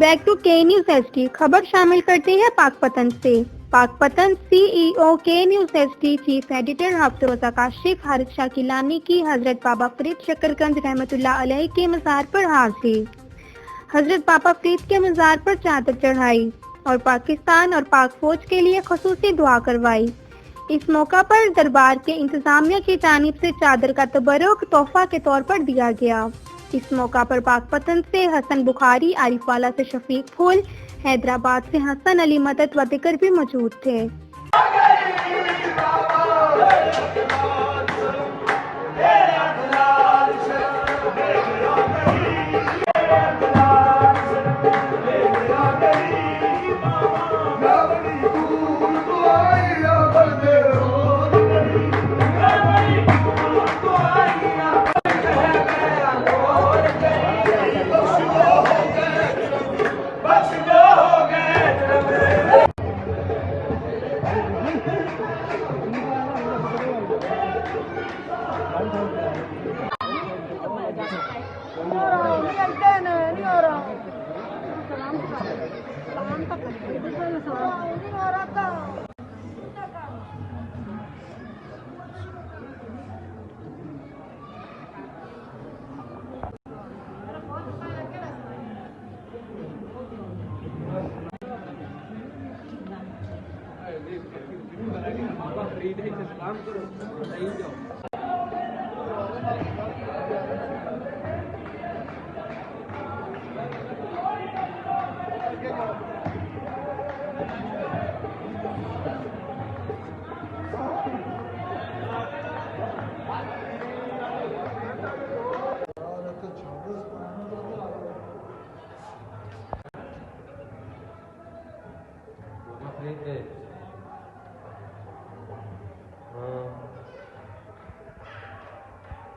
Back to K news ST. खबर शामिल करते हैं पाकपतन से। पाकपतन सीईओ के न्यूज एसटी चीफ एडिटर हफ्तरोजा काशिफ हारिस शाह किलानी की हजरत बाबा फरीद शकरकंज रहमतुल्लाह अलैह के मज़ार पर हाजिरी। हजरत बाबा फरीद के मज़ार पर चादर चढ़ाई और पाकिस्तान और पाक फौज के लिए खसूसी दुआ करवाई। इस मौका पर दरबार के इंतजामिया की जानिब से चादर का तबरुक तोहफा के तौर पर दिया गया। इस मौका पर पाकपतन से हसन बुखारी, आरिफवाला से शफीक फूल, हैदराबाद से हसन अली मदद व दिकर भी मौजूद थे।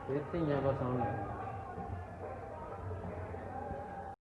इतने ही बस